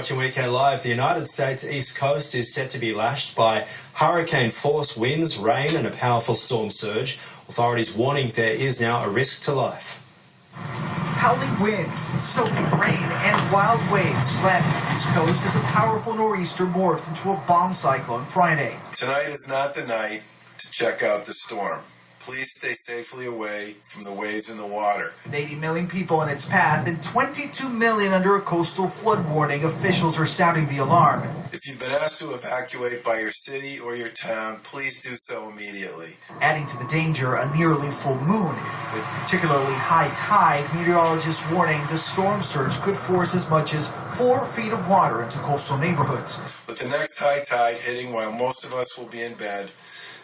watching Weekend Live. The United States East Coast is set to be lashed by hurricane-force winds, rain and a powerful storm surge. Authorities warning there is now a risk to life. Howling winds, soaking rain and wild waves slamming the East Coast as a powerful nor'easter morphed into a bomb cyclone Friday. Tonight is not the night to check out the storm. Please stay safely away from the waves and the water. With 80 million people in its path and 22 million under a coastal flood warning, officials are sounding the alarm. If you've been asked to evacuate by your city or your town, please do so immediately. Adding to the danger, a nearly full moon. With particularly high tide, meteorologists warning the storm surge could force as much as 4 feet of water into coastal neighborhoods. With the next high tide hitting while most of us will be in bed,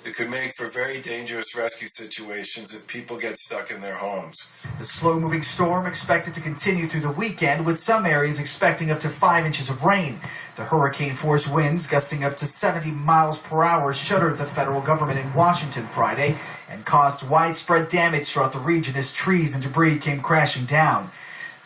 it could make for very dangerous rescue situations if people get stuck in their homes. The slow-moving storm expected to continue through the weekend, with some areas expecting up to 5 inches of rain. The hurricane-force winds, gusting up to 70 miles per hour, shuttered the federal government in Washington Friday and caused widespread damage throughout the region as trees and debris came crashing down.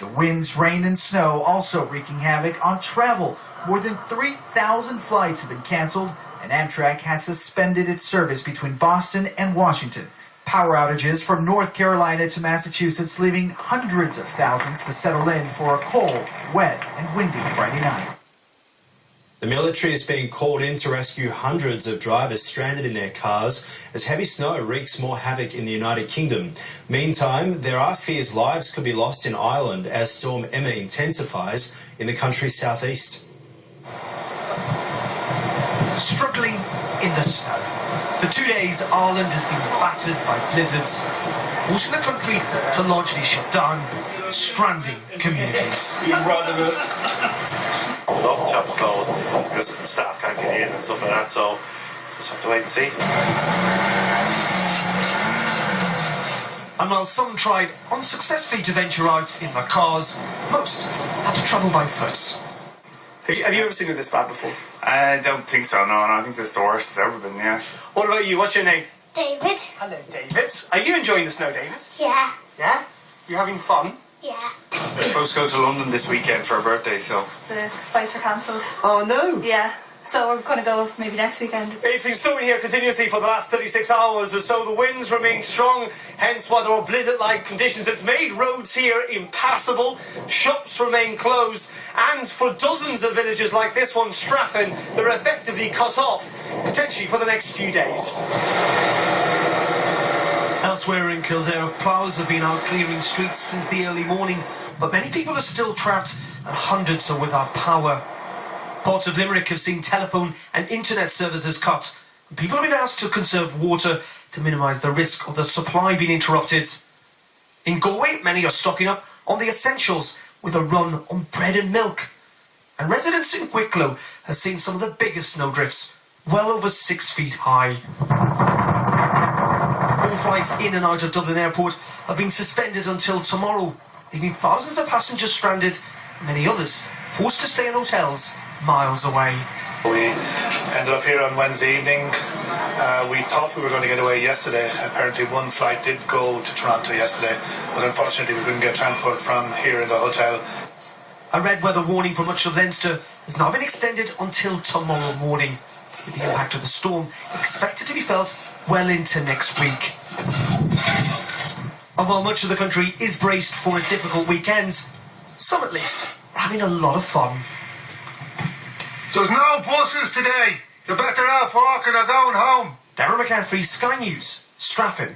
The winds, rain, and snow also wreaking havoc on travel. More than 3,000 flights have been canceled, and Amtrak has suspended its service between Boston and Washington. Power outages from North Carolina to Massachusetts, leaving hundreds of thousands to settle in for a cold, wet, and windy Friday night. The military is being called in to rescue hundreds of drivers stranded in their cars as heavy snow wreaks more havoc in the United Kingdom. Meantime, there are fears lives could be lost in Ireland as Storm Emma intensifies in the country's southeast. Struggling in the snow. For 2 days, Ireland has been battered by blizzards, forcing the country to largely shut down, stranding communities. A lot of shops closed because staff can't get in and stuff like that, so just have to wait and see. And while some tried unsuccessfully to venture out in their cars, most had to travel by foot. Have you ever seen it this bad before? I don't think so, no. I think it's the worst it's ever been, yeah. What about you? What's your name? David. Hello, David. Are you enjoying the snow, David? Yeah. Yeah? You having fun? Yeah. We're supposed to go to London this weekend for our birthday, so... The flights are cancelled. Oh, no. Yeah. So we're going to go maybe next weekend. It's been snowing here continuously for the last 36 hours or so. The winds remain strong, hence why there are blizzard-like conditions. It's made roads here impassable. Shops remain closed. And for dozens of villages like this one, Straffin, they're effectively cut off, potentially for the next few days. Elsewhere in Kildare, ploughs have been out clearing streets since the early morning, but many people are still trapped and hundreds are without power. Parts of Limerick have seen telephone and internet services cut. People have been asked to conserve water to minimise the risk of the supply being interrupted. In Galway, many are stocking up on the essentials with a run on bread and milk. And residents in Wicklow have seen some of the biggest snowdrifts, well over 6 feet high. All flights in and out of Dublin Airport have been suspended until tomorrow, leaving thousands of passengers stranded, and many others forced to stay in hotels miles away. We ended up here on Wednesday evening. We thought we were going to get away yesterday. Apparently one flight did go to Toronto yesterday, but unfortunately we couldn't get transport from here in the hotel. A red weather warning for much of Leinster has now been extended until tomorrow morning, with the impact of the storm expected to be felt well into next week. And while much of the country is braced for a difficult weekend, some at least are having a lot of fun. There's no buses today. You're better off walking or going home. Darren McCaffrey, Sky News, Straffin.